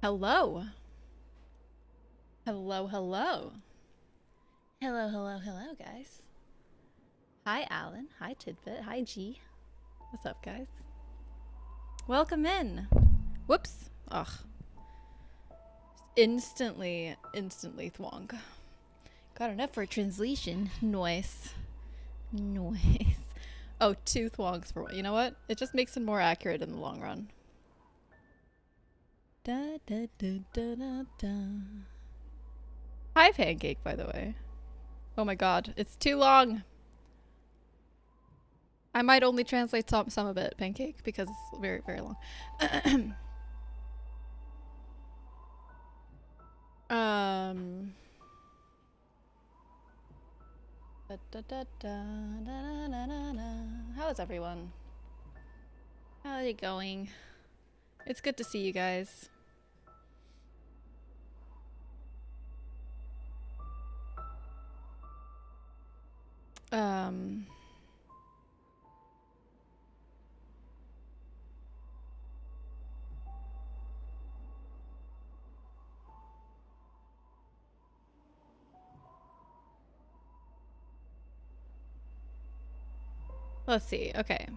Hello. Hello, hello. Hello, hello, hello, guys. Hi, Alan. Hi, Tidbit. Hi, G. What's up, guys? Welcome in. Whoops. Ugh. Instantly thwonk. Got enough for a translation. Noise. Noise. Oh, 2 thwonks for one. You know what? It just makes it more accurate in the long run. Da da da da da da. Hi, Pancake, by the way. Oh my god, it's too long. I might only translate some of it, Pancake, because it's very, very long. How is everyone? How are you going? It's good to see you guys. Let's see. Okay.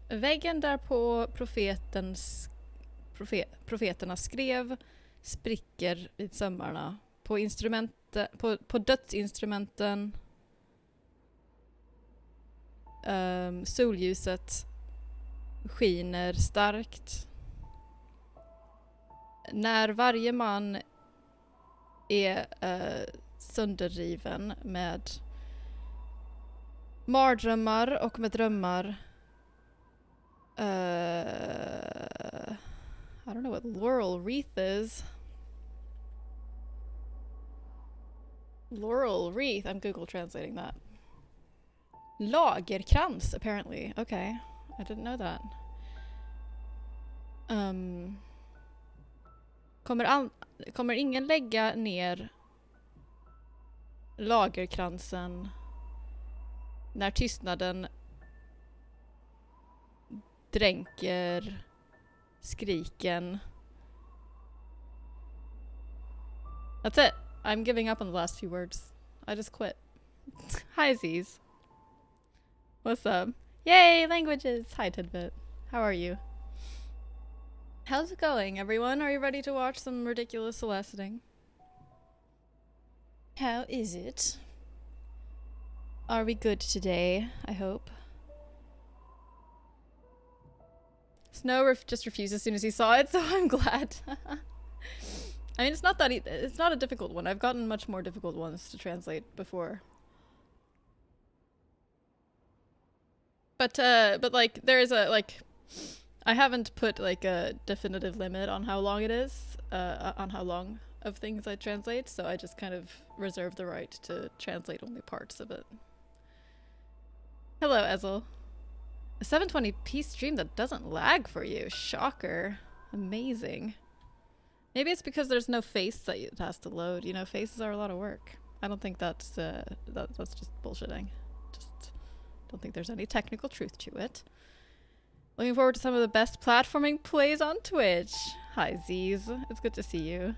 Väggen där på profeterna skrev spricker vid sömmarna. På dödsinstrumenten. Solljuset skiner starkt. När varje man är sönderriven med mardrömmar och med drömmar. I don't know what laurel wreath is. Laurel wreath. I'm Google translating that. Lagerkrans, apparently. Okay. I didn't know that. Kommer ingen lägga ner lagerkransen när tystnaden dränker skriken? That's it. I'm giving up on the last few words. I just quit. Hi, Z's. What's up? Yay, languages! Hi, Tidbit. How are you? How's it going, everyone? Are you ready to watch some ridiculous Celesting? How is it? Are we good today? I hope. Snow just refused as soon as he saw it, so I'm glad. I mean, it's not that it's not a difficult one. I've gotten much more difficult ones to translate before. But like there is a I haven't put like a definitive limit on how long it is, on how long of things I translate, so I just kind of reserve the right to translate only parts of it. Hello, Ezel. A 720p stream that doesn't lag for you. Shocker. Amazing. Maybe it's because there's no face that it has to load. You know, faces are a lot of work. I don't think that's just bullshitting. Just don't think there's any technical truth to it. Looking forward to some of the best platforming plays on Twitch. Hi, Z's. It's good to see you.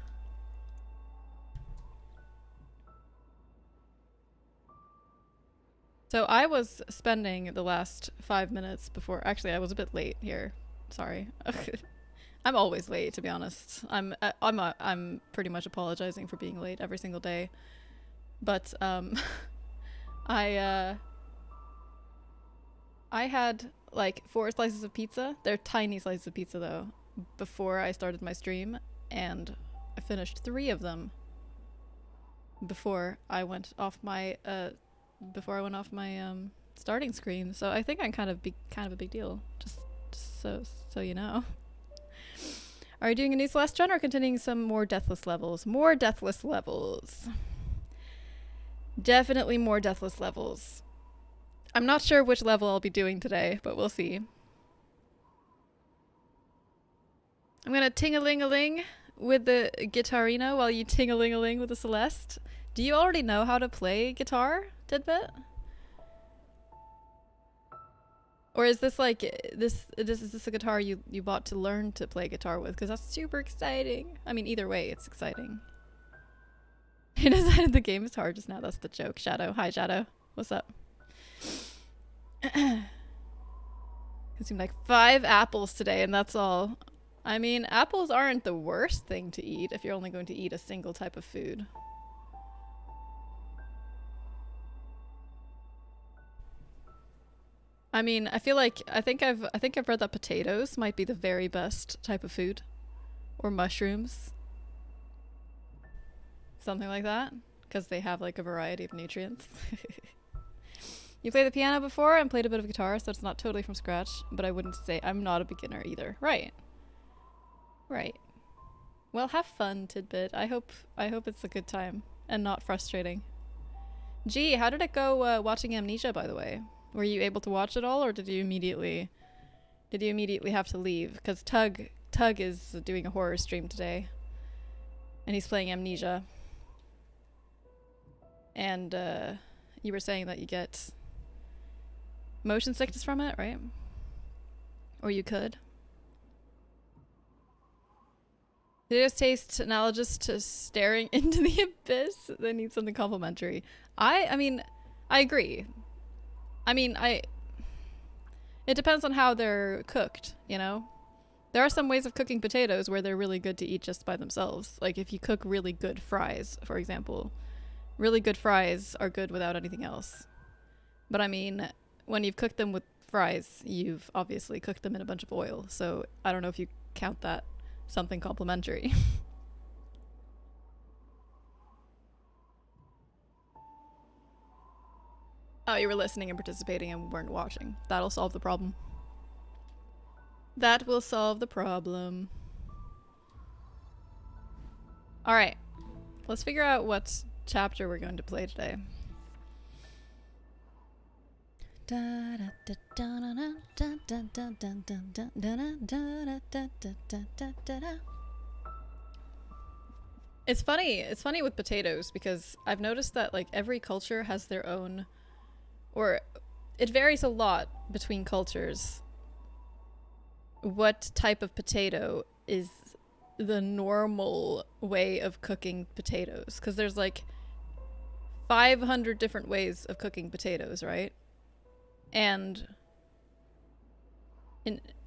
So I was spending the last 5 minutes before. Actually, I was a bit late here. Sorry. I'm always late, to be honest. I'm pretty much apologizing for being late every single day. But I had like 4 slices of pizza. They're tiny slices of pizza though. Before I started my stream, and I finished 3 of them before I went off my starting screen. So I think I'm kind of a big deal. Just so you know. Are you doing a new Celeste run or continuing some more deathless levels? More deathless levels. Definitely more deathless levels. I'm not sure which level I'll be doing today, but we'll see. I'm gonna ting-a-ling-a-ling with the Guitarino while you ting-a-ling-a-ling with the Celeste. Do you already know how to play guitar, Tidbit? Or is this like is this a guitar you bought to learn to play guitar with? Because that's super exciting. I mean, either way, it's exciting. He decided the game is hard just now. That's the joke. Shadow. Hi, Shadow. What's up? Consumed like 5 apples today, and that's all. I mean, apples aren't the worst thing to eat if you're only going to eat a single type of food. I mean, I feel like I think I've read that potatoes might be the very best type of food, or mushrooms, something like that, because they have like a variety of nutrients. You played the piano before and played a bit of guitar, so it's not totally from scratch, but I wouldn't say I'm not a beginner either. Right. Right. Well, have fun, Tidbit. I hope it's a good time and not frustrating. Gee, how did it go watching Amnesia, by the way? Were you able to watch it all, or did you immediately have to leave? Because Tug is doing a horror stream today, and he's playing Amnesia. And you were saying that you get motion sickness from it, right? Or you could. Potatoes taste analogous to staring into the abyss. They need something complimentary. I mean, I agree. I mean, it depends on how they're cooked, you know? There are some ways of cooking potatoes where they're really good to eat just by themselves. Like if you cook really good fries, for example. Really good fries are good without anything else. But I mean, when you've cooked them with fries, you've obviously cooked them in a bunch of oil. So I don't know if you count that something complimentary. Oh, you were listening and participating and weren't watching. That'll solve the problem. That will solve the problem. Alright. Let's figure out what chapter we're going to play today. It's funny with potatoes because I've noticed that like every culture has their own, or it varies a lot between cultures what type of potato is the normal way of cooking potatoes, because there's like 500 different ways of cooking potatoes, right? And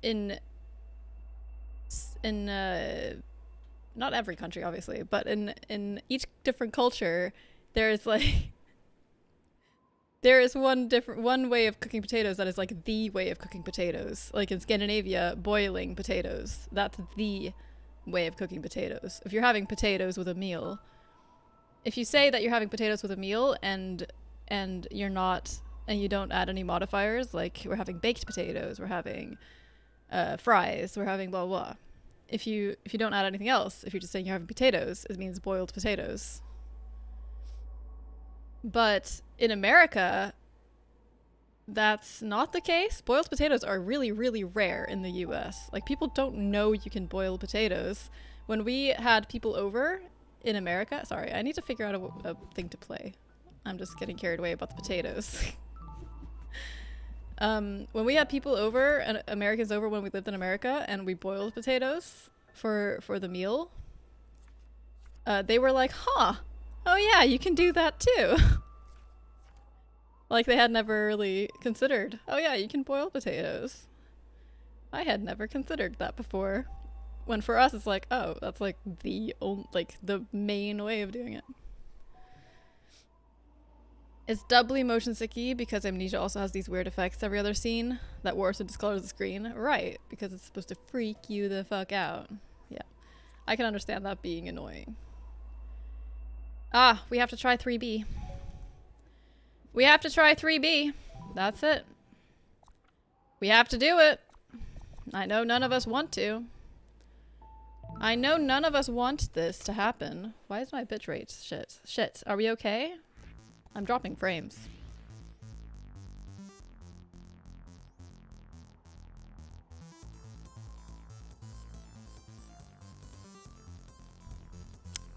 in not every country obviously, but in each different culture there's like there is one way of cooking potatoes that is like the way of cooking potatoes. Like in Scandinavia, boiling potatoes, that's the way of cooking potatoes. If you're having potatoes with a meal, if you say that you're having potatoes with a meal and you're not, and you don't add any modifiers, like we're having baked potatoes, we're having fries, we're having blah blah. If you don't add anything else, if you're just saying you're having potatoes, it means boiled potatoes. But in America, that's not the case. Boiled potatoes are really, really rare in the US. Like, people don't know you can boil potatoes. When we had people over in America, sorry, I need to figure out a thing to play. I'm just getting carried away about the potatoes. When we had people over, and Americans over when we lived in America, and we boiled potatoes for the meal, they were like, huh, oh yeah, you can do that too. Like they had never really considered, oh yeah, you can boil potatoes. I had never considered that before. When for us it's like, oh, that's like the main way of doing it. It's doubly motion sicky because Amnesia also has these weird effects every other scene that warps and discolors the screen. Right, because it's supposed to freak you the fuck out. Yeah, I can understand that being annoying. Ah, we have to try 3B. We have to try 3B. That's it. We have to do it. I know none of us want to. I know none of us want this to happen. Why is my bitrate shit? Shit. Are we okay? I'm dropping frames.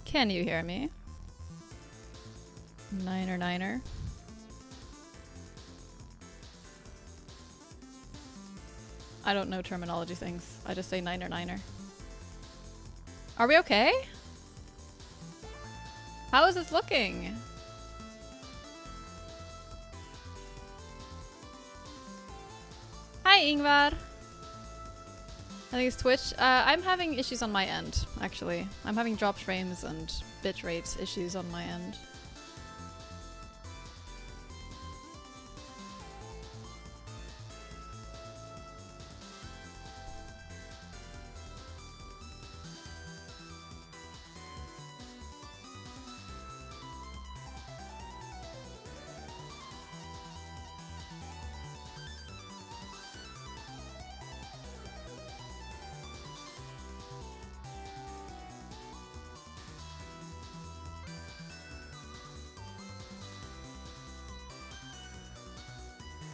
Can you hear me? Niner. I don't know terminology things. I just say niner niner. Are we okay? How is this looking? Hi, Ingvar. I think it's Twitch. I'm having issues on my end, actually. I'm having dropped frames and bitrate issues on my end.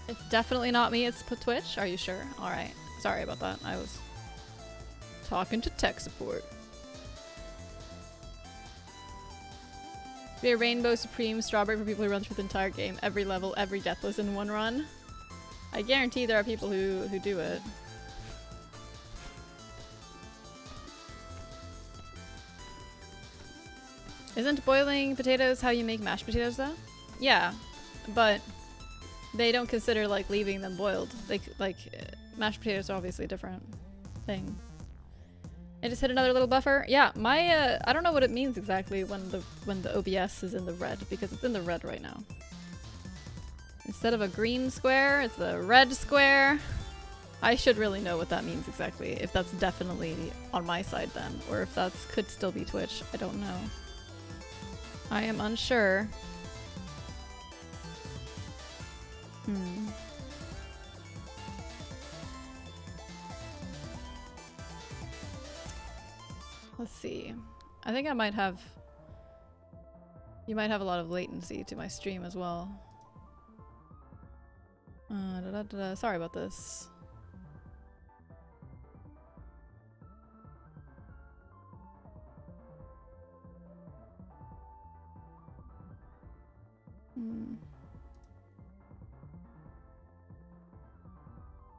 It's definitely not me, it's Twitch. Are you sure? Alright. Sorry about that. I was talking to tech support. Be a Rainbow Supreme Strawberry for people who run through the entire game, every level, every deathless in one run. I guarantee there are people who do it. Isn't boiling potatoes how you make mashed potatoes though? Yeah, but they don't consider like leaving them boiled. Mashed potatoes are obviously a different thing. I just hit another little buffer. Yeah, my I don't know what it means exactly when the OBS is in the red, because it's in the red right now. Instead of a green square, it's a red square. I should really know what that means exactly. If that's definitely on my side then, or if that could still be Twitch. I don't know. I am unsure. Let's see. I think I might have... You might have a lot of latency to my stream as well. Sorry about this.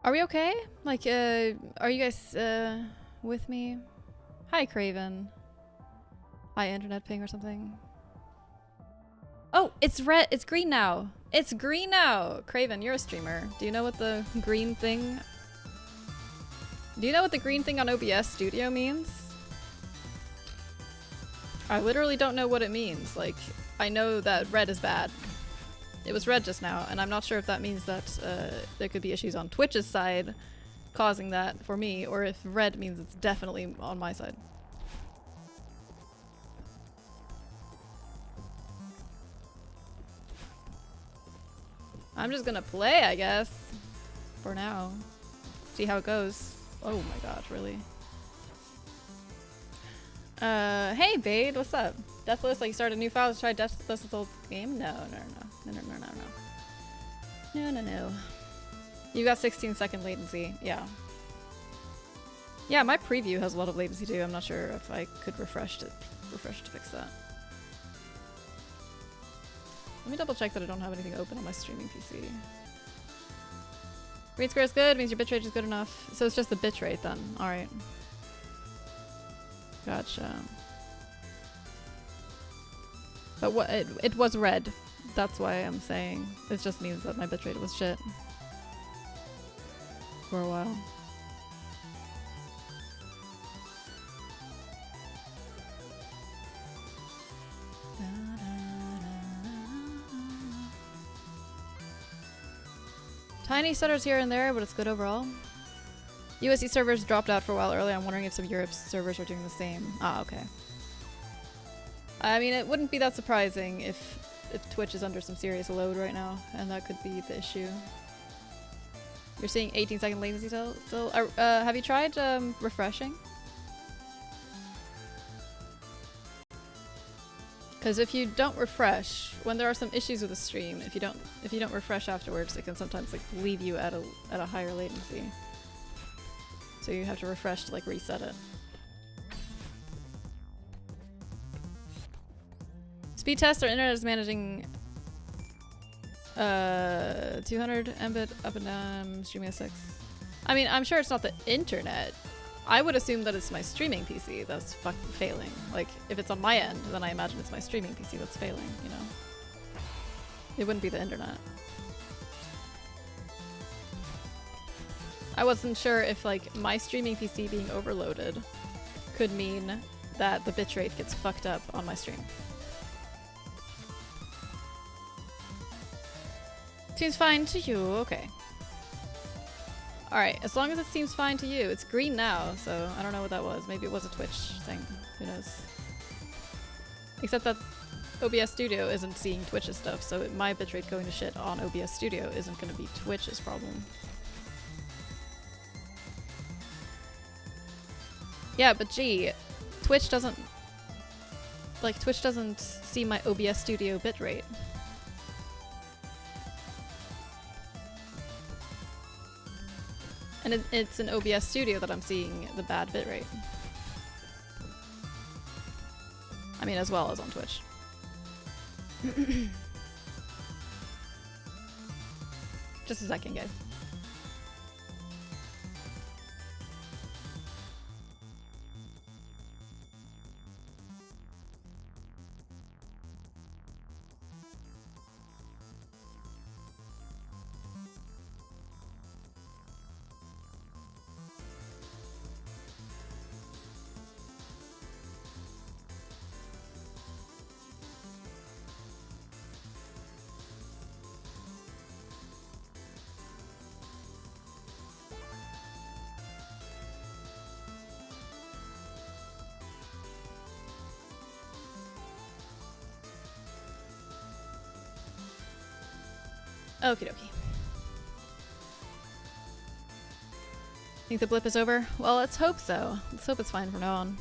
Are we okay? Like, are you guys, with me? Hi, Craven. Hi, internet ping or something. Oh, it's red. It's green now. It's green now. Craven, you're a streamer. Do you know what the green thing... Do you know what the green thing on OBS Studio means? I literally don't know what it means. Like, I know that red is bad. It was red just now, and I'm not sure if that means that there could be issues on Twitch's side causing that for me, or if red means it's definitely on my side. I'm just gonna play, I guess, for now. See how it goes. Oh my gosh, really? Hey Bade, what's up? Deathless, like you started a new file to try Deathless whole game? No. No. You got 16-second latency, yeah. Yeah, my preview has a lot of latency too. I'm not sure if I could refresh to fix that. Let me double check that I don't have anything open on my streaming PC. Green square is good, means your bitrate is good enough. So it's just the bitrate then. Alright. Gotcha. But what it was red. That's why I'm saying. It just means that my bitrate was shit. For a while. Tiny stutters here and there, but it's good overall. USD servers dropped out for a while earlier. I'm wondering if some Europe's servers are doing the same. Ah, okay. I mean, it wouldn't be that surprising if Twitch is under some serious load right now, and that could be the issue. You're seeing 18-second latency still? Have you tried refreshing? Because if you don't refresh, when there are some issues with the stream, if you don't refresh afterwards, it can sometimes like leave you at a higher latency. So you have to refresh to like reset it. Speed test, our internet is managing 200 Mbit up and down, streaming at 6. I mean, I'm sure it's not the internet. I would assume that it's my streaming PC that's fucking failing. Like, if it's on my end, then I imagine it's my streaming PC that's failing, you know? It wouldn't be the internet. I wasn't sure if, like, my streaming PC being overloaded could mean that the bitrate gets fucked up on my stream. Seems fine to you, okay. Alright, as long as it seems fine to you. It's green now, so I don't know what that was. Maybe it was a Twitch thing. Who knows? Except that OBS Studio isn't seeing Twitch's stuff, so my bitrate going to shit on OBS Studio isn't going to be Twitch's problem. Yeah, but gee, Twitch doesn't see my OBS Studio bitrate. And it's in OBS Studio that I'm seeing the bad bitrate. I mean, as well as on Twitch. Just a second, guys. Okie dokie. Think the blip is over? Well, let's hope so. Let's hope it's fine from now on.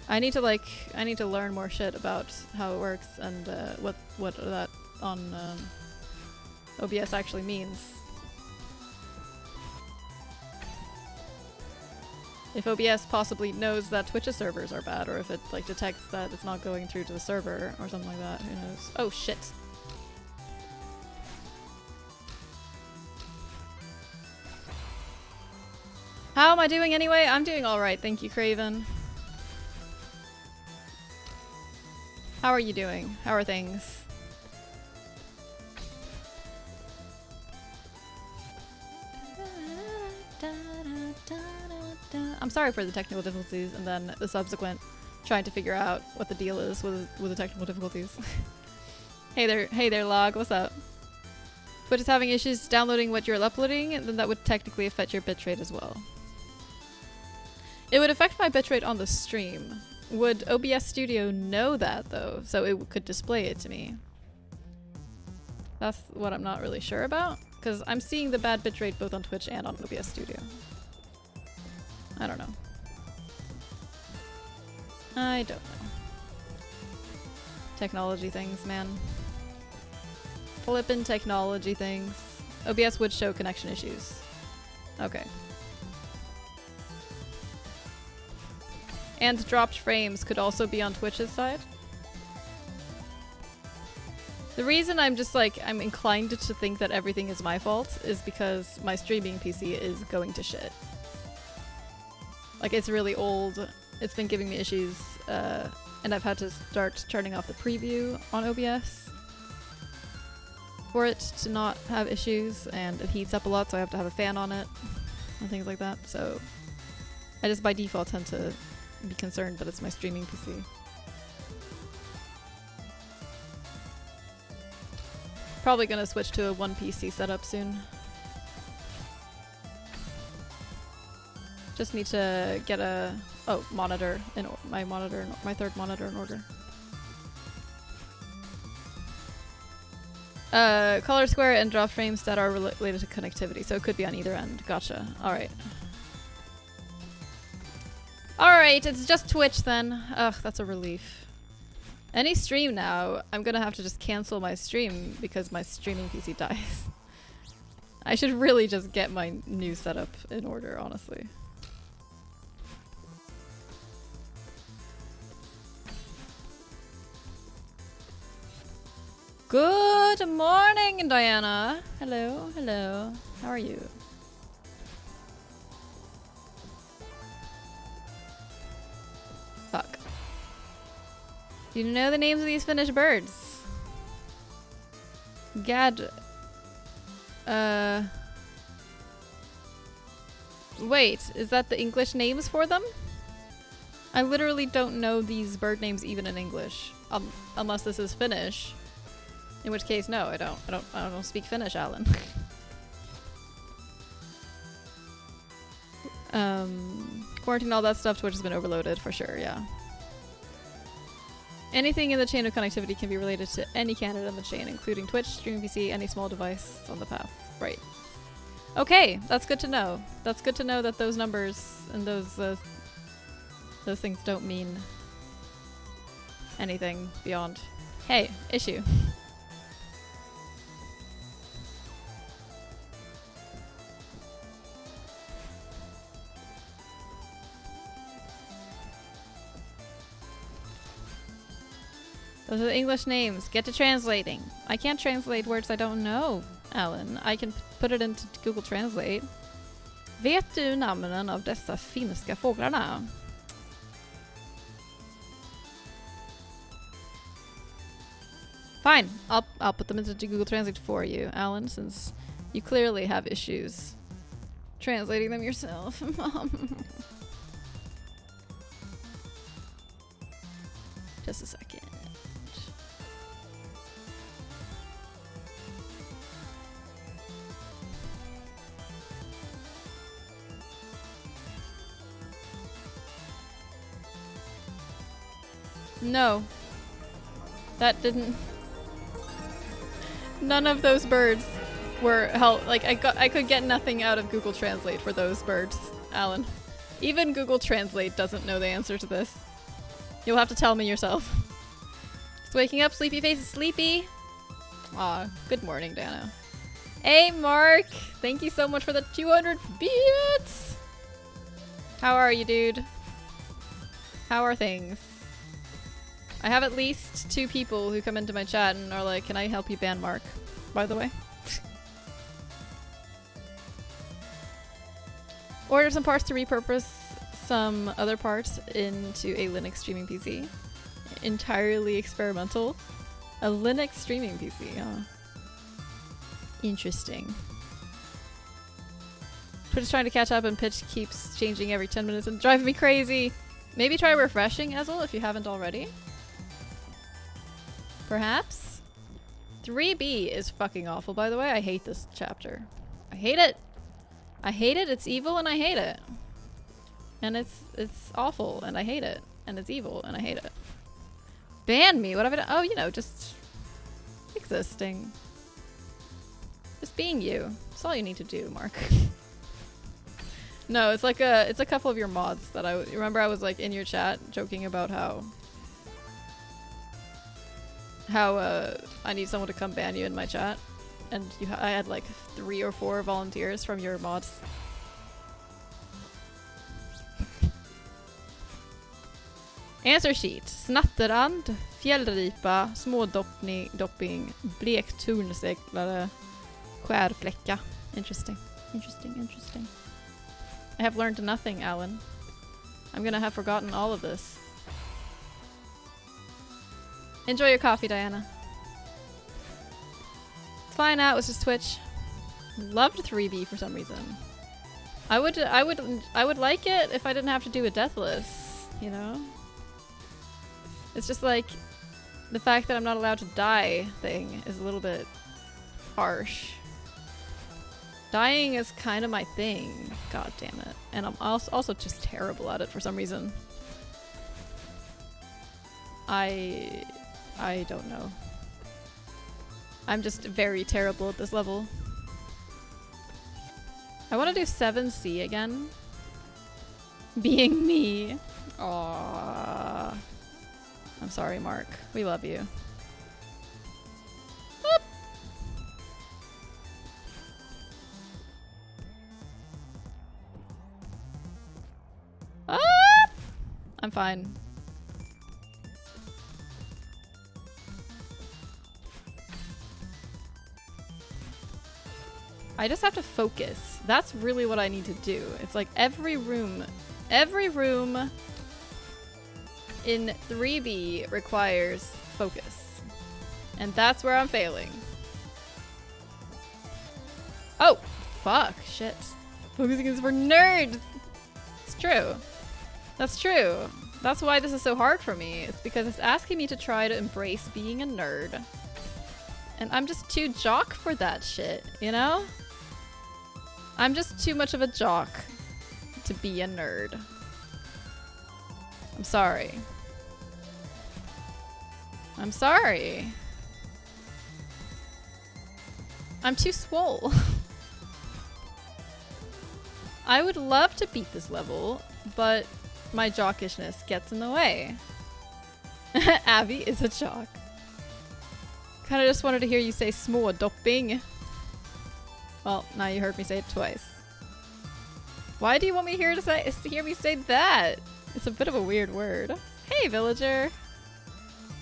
I need to learn more shit about how it works and what that on OBS actually means. If OBS possibly knows that Twitch's servers are bad, or if it like detects that it's not going through to the server or something like that, who knows? Oh shit. How am I doing anyway? I'm doing alright, thank you, Craven. How are you doing? How are things? I'm sorry for the technical difficulties and then the subsequent trying to figure out what the deal is with the technical difficulties. Hey there, Log, what's up? Twitch is having issues downloading what you're uploading, then that would technically affect your bitrate as well. It would affect my bitrate on the stream. Would OBS Studio know that though, so it could display it to me? That's what I'm not really sure about, because I'm seeing the bad bitrate both on Twitch and on OBS Studio. I don't know. I don't know. Technology things, man. Flippin' technology things. OBS would show connection issues. Okay. And dropped frames could also be on Twitch's side. The reason I'm just like, I'm inclined to think that everything is my fault is because my streaming PC is going to shit. Like, it's really old, it's been giving me issues, and I've had to start turning off the preview on OBS for it to not have issues, and it heats up a lot, so I have to have a fan on it, and things like that, so I just by default tend to be concerned that it's my streaming PC. Probably gonna switch to a one PC setup soon. Just need to get a monitor in my third monitor in order. Color square and drop frames that are related to connectivity, so it could be on either end. Gotcha. All right. Alright, it's just Twitch then. Ugh, that's a relief. Any stream now, I'm gonna have to just cancel my stream because my streaming PC dies. I should really just get my new setup in order, honestly. Good morning, Diana. Hello, hello. How are you? Fuck. Do you know the names of these Finnish birds? Gad. Wait, is that the English names for them? I literally don't know these bird names even in English. Unless this is Finnish. In which case, no, I don't speak Finnish, Alan. Quarantine, all that stuff, Twitch has been overloaded for sure, yeah. Anything in the chain of connectivity can be related to any candidate in the chain, including Twitch, streaming PC, any small device on the path. Right. Okay, that's good to know. That's good to know that those numbers and those things don't mean anything beyond, hey, issue. Those are the English names. Get to translating. I can't translate words I don't know, Alan. I can put it into Google Translate. Vet du namnen av dessa finska fåglarna? Fine. I'll put them into Google Translate for you, Alan, since you clearly have issues translating them yourself. Just a second. No. That didn't... None of those birds were held... Like, I could get nothing out of Google Translate for those birds, Alan. Even Google Translate doesn't know the answer to this. You'll have to tell me yourself. Just waking up, sleepy face is sleepy. Aw, good morning, Dano. Hey, Mark! Thank you so much for the 200 bits! How are you, dude? How are things? I have at least 2 people who come into my chat and are like, can I help you ban Mark? By the way. Order some parts to repurpose some other parts into a Linux streaming PC. Entirely experimental. A Linux streaming PC, huh? Interesting. Twitch is trying to catch up and pitch keeps changing every 10 minutes and driving me crazy. Maybe try refreshing, Ezel, if you haven't already. Perhaps? 3B is fucking awful, by the way. I hate this chapter. I hate it. I hate it. It's evil and I hate it. And it's awful and I hate it. And it's evil and I hate it. Ban me? What have I done? Oh, you know, just existing. Just being you. That's all you need to do, Mark. No, it's like it's a couple of your mods that I remember I was like in your chat joking about how I need someone to come ban you in my chat, and I had like 3 or 4 volunteers from your mods. Answer sheet. Snatterand, fjällripa, smådopping, blektornseglare, skärfläcka. Interesting. Interesting, interesting. I have learned nothing, Alan. I'm gonna have forgotten all of this. Enjoy your coffee, Diana. Flying out was just Twitch. Loved 3B for some reason. I would like it if I didn't have to do a deathless, you know? It's just like the fact that I'm not allowed to die thing is a little bit harsh. Dying is kind of my thing. God damn it. And I'm also just terrible at it for some reason. I don't know. I'm just very terrible at this level. I want to do 7C again. Being me. Aww. I'm sorry, Mark. We love you. Whoop. Ah! I'm fine. I just have to focus. That's really what I need to do. It's like every room in 3B requires focus. And that's where I'm failing. Oh, fuck, shit. Focusing is for nerds. It's true. That's true. That's why this is so hard for me. It's because it's asking me to try to embrace being a nerd. And I'm just too jock for that shit, you know? I'm just too much of a jock to be a nerd. I'm sorry. I'm sorry. I'm too swole. I would love to beat this level, but my jockishness gets in the way. Abby is a jock. Kinda just wanted to hear you say smådopping. Well, now you heard me say it twice. Why do you want me here to hear me say that? It's a bit of a weird word. Hey, villager.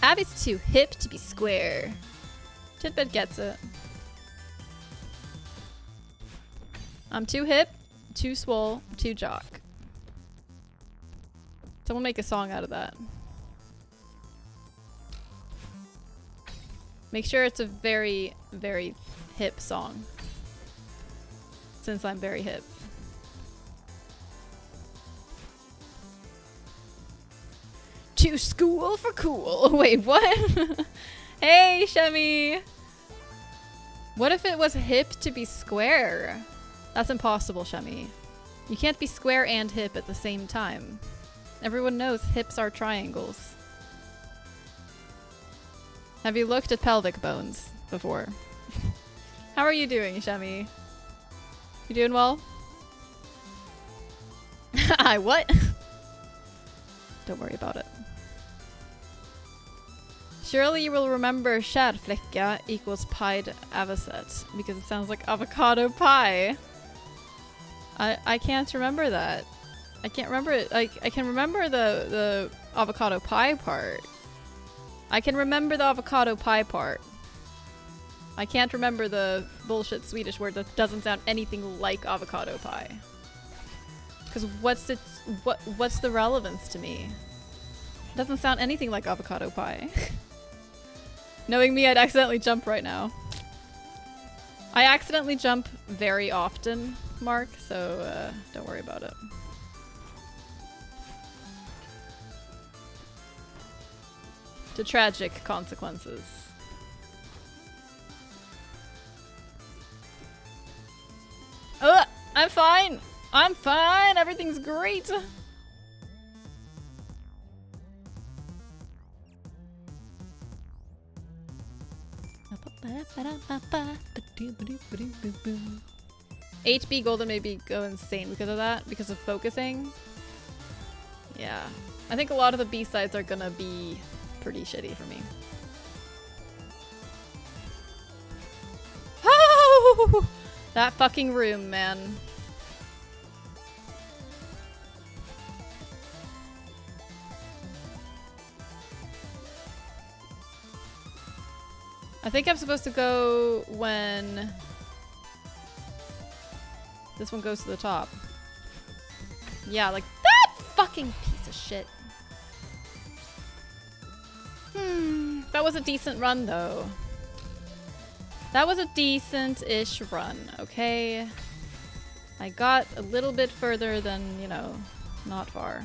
Abby's too hip to be square. Titbit gets it. I'm too hip, too swole, too jock. Someone make a song out of that. Make sure it's a very, very hip song. Since I'm very hip. To school for cool. Wait, what? Hey, Shemi. What if it was hip to be square? That's impossible, Shemi. You can't be square and hip at the same time. Everyone knows hips are triangles. Have you looked at pelvic bones before? How are you doing, Shemi? You doing well? I what? Don't worry about it. Surely you will remember skärfläcka equals pied avocet because it sounds like avocado pie. I can't remember that. I can't remember it. I can remember the avocado pie part. I can remember the avocado pie part. I can't remember the bullshit Swedish word that doesn't sound anything like avocado pie. Because what's the relevance to me? It doesn't sound anything like avocado pie. Knowing me, I'd accidentally jump right now. I accidentally jump very often, Mark, so don't worry about it. To tragic consequences. I'm fine! I'm fine! Everything's great! HB Golden maybe go insane because of that, because of focusing. Yeah. I think a lot of the B-sides are gonna be pretty shitty for me. Oh! That fucking room, man. I think I'm supposed to go when this one goes to the top. Yeah, like that fucking piece of shit. That was a decent run, though. That was a decent-ish run, okay? I got a little bit further than, you know, not far.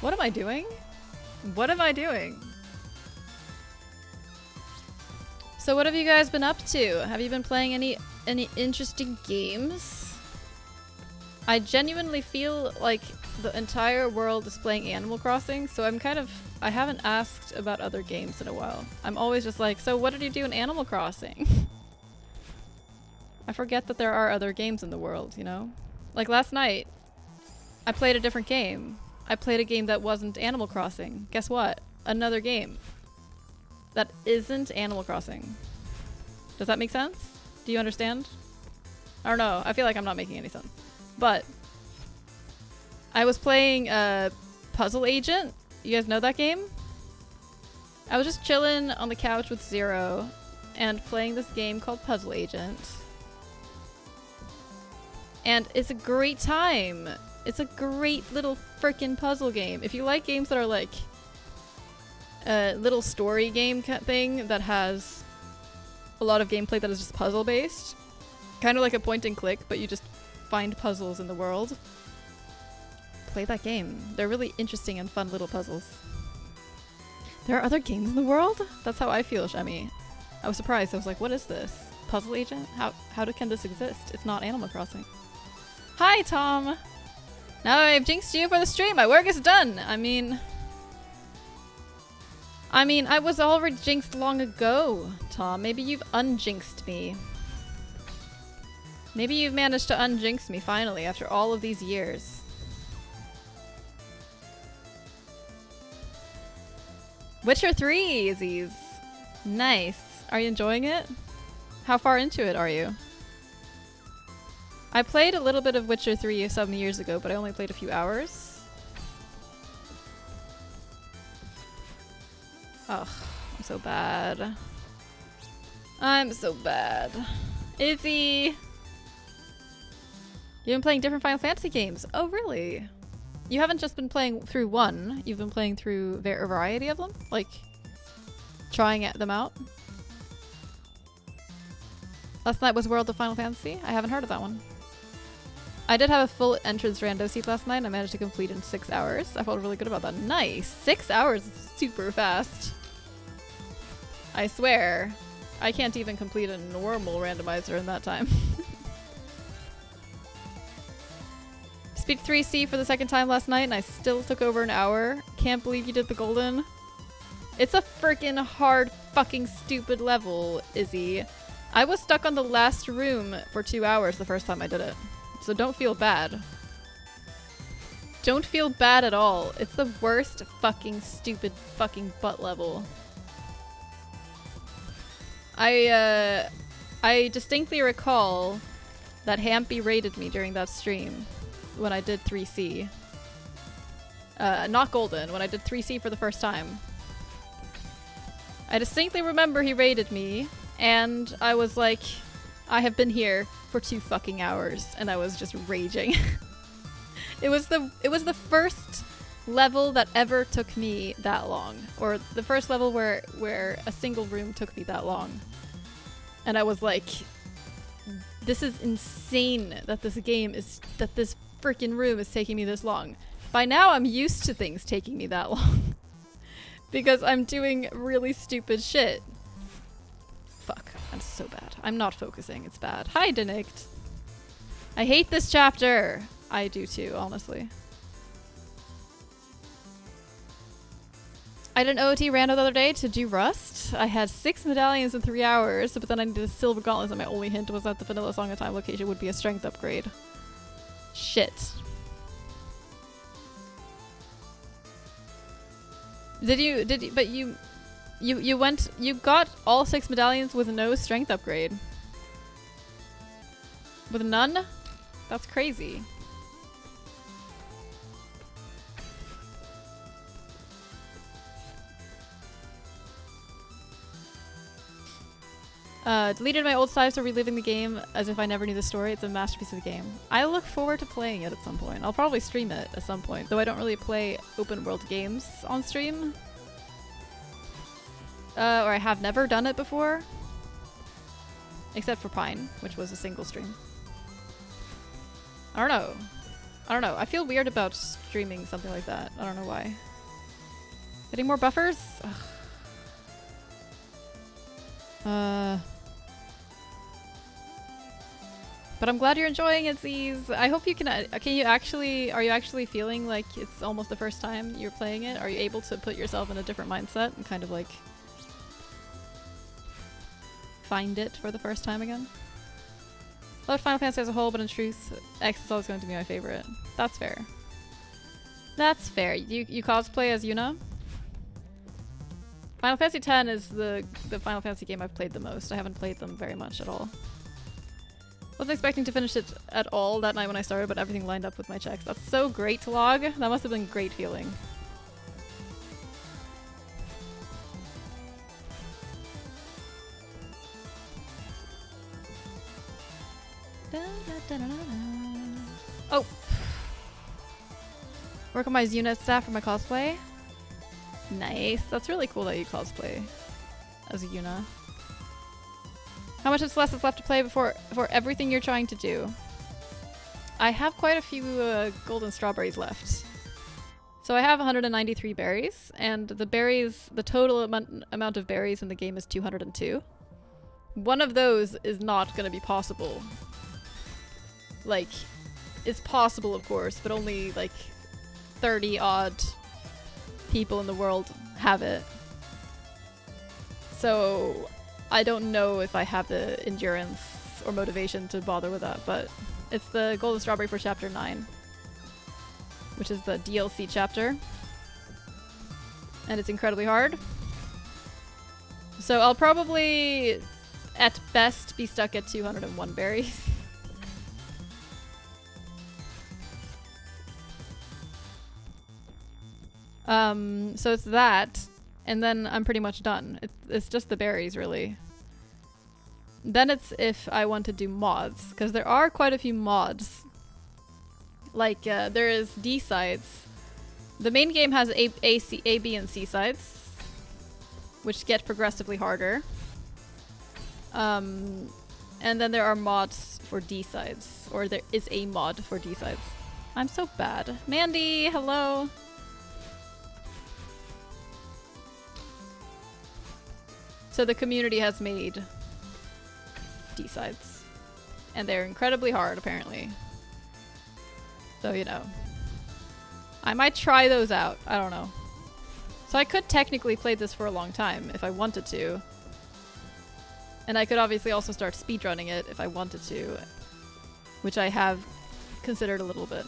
What am I doing? What am I doing? So what have you guys been up to? Have you been playing any interesting games? I genuinely feel like the entire world is playing Animal Crossing, so I haven't asked about other games in a while. I'm always just like, so what did you do in Animal Crossing? I forget that there are other games in the world, you know? Like last night, I played a different game. I played a game that wasn't Animal Crossing. Guess what? Another game that isn't Animal Crossing. Does that make sense? Do you understand? I don't know. I feel like I'm not making any sense. But I was playing Puzzle Agent. You guys know that game? I was just chilling on the couch with Zero and playing this game called Puzzle Agent. And it's a great time. It's a great little frickin' puzzle game. If you like games that are like a little story game thing that has a lot of gameplay that is just puzzle based, kind of like a point and click, but you just find puzzles in the world, play that game. They're really interesting and fun little puzzles. There are other games in the world? That's how I feel, Shemi. I was surprised. I was like, what is this? Puzzle Agent? Can this exist? It's not Animal Crossing. Hi, Tom! Now I've jinxed you for the stream. My work is done! I mean, I was already jinxed long ago, Tom. Maybe you've unjinxed me. Maybe you've managed to unjinx me finally after all of these years. Witcher 3, Aziz. Nice. Are you enjoying it? How far into it are you? I played a little bit of Witcher 3 some years ago, but I only played a few hours. Ugh, I'm so bad. I'm so bad. Izzy! You've been playing different Final Fantasy games. Oh, really? You haven't just been playing through one. You've been playing through a variety of them? Like, trying them out? Last night was World of Final Fantasy? I haven't heard of that one. I did have a full entrance rando seat last night and I managed to complete in 6 hours. I felt really good about that. Nice! 6 hours is super fast. I swear. I can't even complete a normal randomizer in that time. Speed 3C for the second time last night and I still took over an hour. Can't believe you did the golden. It's a freaking hard fucking stupid level, Izzy. I was stuck on the last room for 2 hours the first time I did it. So don't feel bad. Don't feel bad at all. It's the worst fucking stupid fucking butt level. I distinctly recall that Hampy raided me during that stream when I did 3C. Not golden, when I did 3C for the first time. I distinctly remember he raided me and I was like, I have been here for 2 fucking hours and I was just raging. It was the first level that ever took me that long, or the first level where a single room took me that long. And I was like, this is insane that this freaking room is taking me this long. By now I'm used to things taking me that long because I'm doing really stupid shit. Fuck, I'm so bad. I'm not focusing, it's bad. Hi, Denict. I hate this chapter. I do too, honestly. I did an OT rando the other day to do Rust. I had 6 medallions in 3 hours, but then I did a silver gauntlet and my only hint was that the vanilla Song of Time location would be a strength upgrade. Shit. But you got all 6 medallions with no strength upgrade. With none? That's crazy. Deleted my old saves for reliving the game as if I never knew the story. It's a masterpiece of the game. I look forward to playing it at some point. I'll probably stream it at some point, though I don't really play open world games on stream. Or I have never done it before. Except for Pine, which was a single stream. I don't know. I feel weird about streaming something like that. I don't know why. Getting more buffers? Ugh. But I'm glad you're enjoying it, Z's. I hope you can you actually, are you actually feeling like it's almost the first time you're playing it? Are you able to put yourself in a different mindset and kind of like find it for the first time again? I love Final Fantasy as a whole, but in truth, X is always going to be my favorite. That's fair. That's fair. You cosplay as Yuna? Final Fantasy X is the Final Fantasy game I've played the most. I haven't played them very much at all. Wasn't expecting to finish it at all that night when I started, but everything lined up with my checks. That's so great to log. That must have been a great feeling. Oh! Work on my Yuna staff for my cosplay. Nice. That's really cool that you cosplay as a Yuna. How much of Celeste is left to play before everything you're trying to do? I have quite a few golden strawberries left. So I have 193 berries, and the total amount of berries in the game is 202. One of those is not going to be possible. Like, it's possible, of course, but only like 30 odd people in the world have it. So I don't know if I have the endurance or motivation to bother with that, but it's the golden strawberry for chapter 9, which is the DLC chapter, and it's incredibly hard. So I'll probably at best be stuck at 201 berries. So it's that, and then I'm pretty much done. It's just the berries, really. Then it's if I want to do mods, because there are quite a few mods. Like, there is D sides. The main game has A, B, and C sides, which get progressively harder. And then there are mods for D sides, or there is a mod for D sides. I'm so bad. Mandy, hello. So the community has made D-sides. And they're incredibly hard, apparently. So, you know. I might try those out. I don't know. So I could technically play this for a long time if I wanted to. And I could obviously also start speedrunning it if I wanted to. Which I have considered a little bit.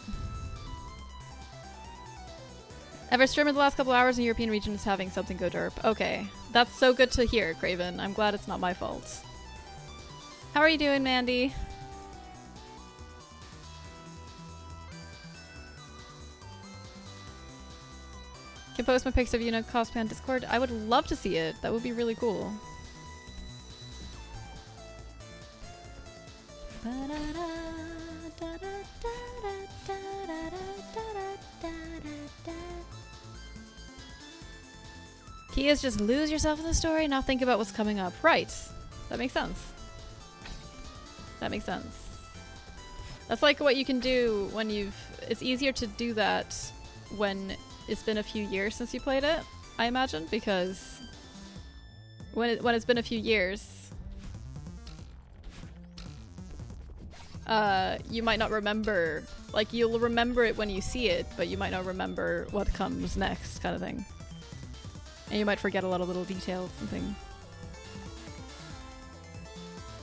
Ever streamed in the last couple hours in European regions having something go derp? Okay. That's so good to hear, Craven. I'm glad it's not my fault. How are you doing, Mandy? Can post my pics of Yuna cosplay on Discord? I would love to see it. That would be really cool. Key is just lose yourself in the story and not think about what's coming up. Right. That makes sense. That makes sense. That's like what you can do when you've... It's easier to do that when it's been a few years since you played it, I imagine, because when it's been a few years, you might not remember... Like, you'll remember it when you see it, but you might not remember what comes next, kind of thing. And you might forget a lot of little details and things.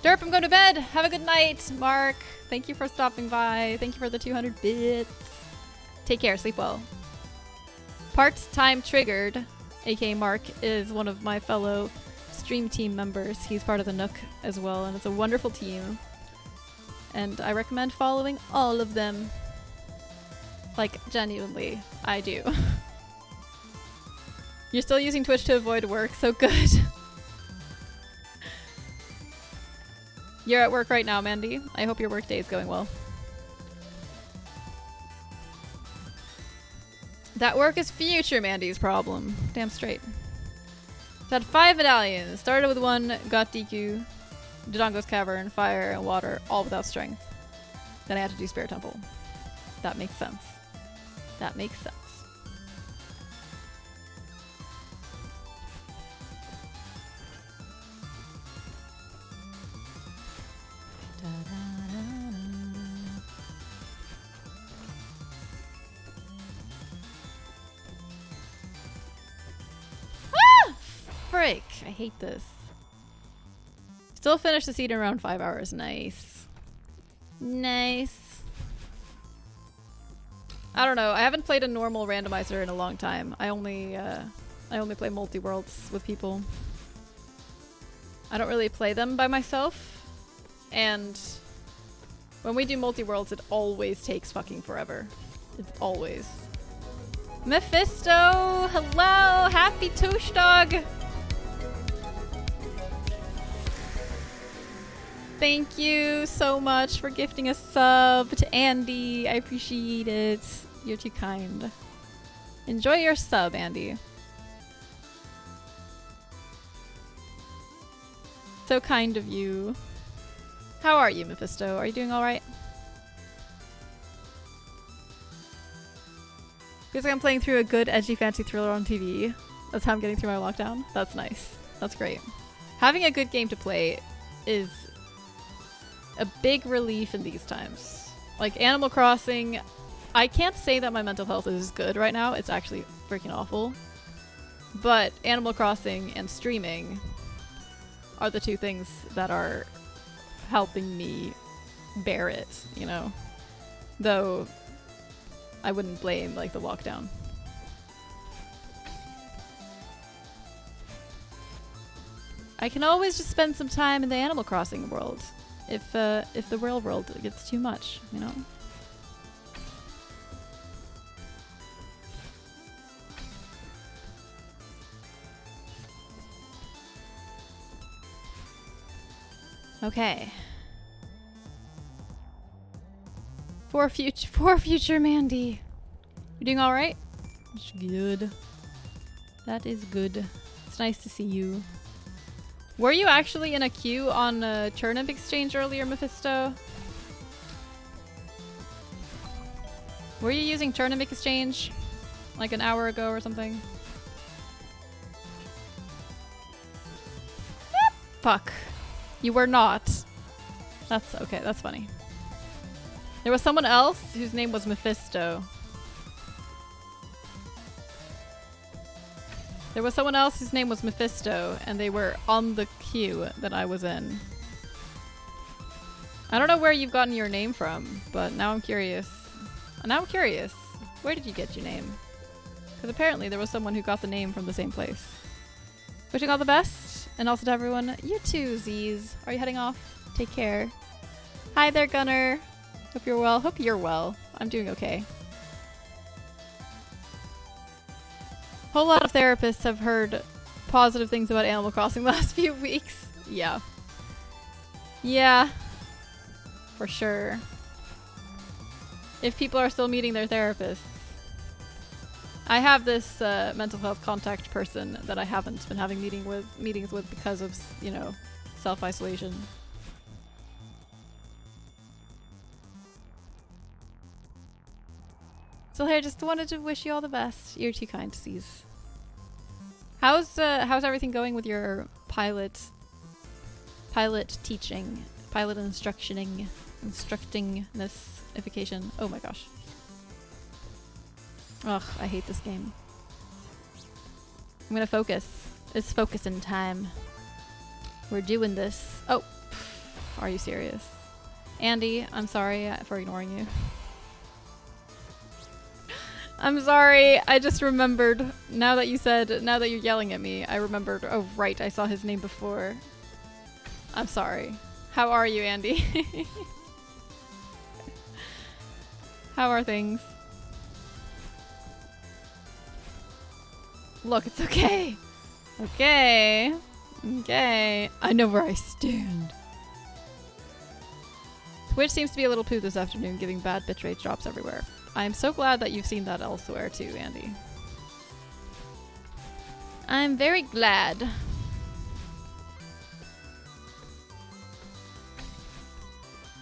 Derp, I'm going to bed! Have a good night, Mark! Thank you for stopping by. Thank you for the 200 bits. Take care, sleep well. Part-time Triggered, aka Mark, is one of my fellow stream team members. He's part of the Nook as well, and it's a wonderful team. And I recommend following all of them. Like, genuinely, I do. You're still using Twitch to avoid work, so good. You're at work right now, Mandy. I hope your work day is going well. That work is future Mandy's problem. Damn straight. So had 5 medallions. Started with 1, got DQ, Dodongo's Cavern, Fire, and Water, all without strength. Then I had to do Spirit Temple. That makes sense. That makes sense. Ah! Frick! I hate this. Still finished the seed in around 5 hours. Nice. Nice. I don't know. I haven't played a normal randomizer in a long time. I only play multi-worlds with people. I don't really play them by myself. And when we do multi-worlds, it always takes fucking forever. It's always. Mephisto! Hello! Happy Touche Dog! Thank you so much for gifting a sub to Andy. I appreciate it. You're too kind. Enjoy your sub, Andy. So kind of you. How are you, Mephisto? Are you doing alright? Feels like I'm playing through a good, edgy fantasy thriller on TV. That's how I'm getting through my lockdown. That's nice. That's great. Having a good game to play is a big relief in these times. Like Animal Crossing, I can't say that my mental health is good right now. It's actually freaking awful. But Animal Crossing and streaming are the two things that are helping me bear it, you know? Though I wouldn't blame like the lockdown. I can always just spend some time in the Animal Crossing world if the real world gets too much, you know? Okay. For future Mandy. You doing all right? That's good. That is good. It's nice to see you. Were you actually in a queue on Turnip Exchange earlier, Mephisto? Were you using Turnip Exchange like an hour ago or something? Yep. Fuck. You were not. That's okay. That's funny. There was someone else whose name was Mephisto. There was someone else whose name was Mephisto, and they were on the queue that I was in. I don't know where you've gotten your name from, but now I'm curious. Now I'm curious. Where did you get your name? Because apparently there was someone who got the name from the same place. Wishing all the best, and also to everyone. You too, Z's. Are you heading off? Take care. Hi there, Gunner. Hope you're well. Hope you're well. I'm doing okay. Whole lot of therapists have heard positive things about Animal Crossing the last few weeks. Yeah. Yeah. For sure. If people are still meeting their therapists. I have this mental health contact person that I haven't been having meetings with because of, you know, self-isolation. So hey, just wanted to wish you all the best. You're too kind, C's. How's everything going with your pilot teaching, pilot instructingness-ification? Oh my gosh. Ugh, I hate this game. I'm gonna focus. It's focusing time. We're doing this. Oh, are you serious? Andy, I'm sorry for ignoring you. I'm sorry, I just remembered, now that you're yelling at me, I remembered, oh right, I saw his name before. I'm sorry. How are you, Andy? How are things? Look, it's okay. Okay. Okay. I know where I stand. Twitch seems to be a little poo this afternoon, giving bad bitrate drops everywhere. I'm so glad that you've seen that elsewhere too, Andy. I'm very glad.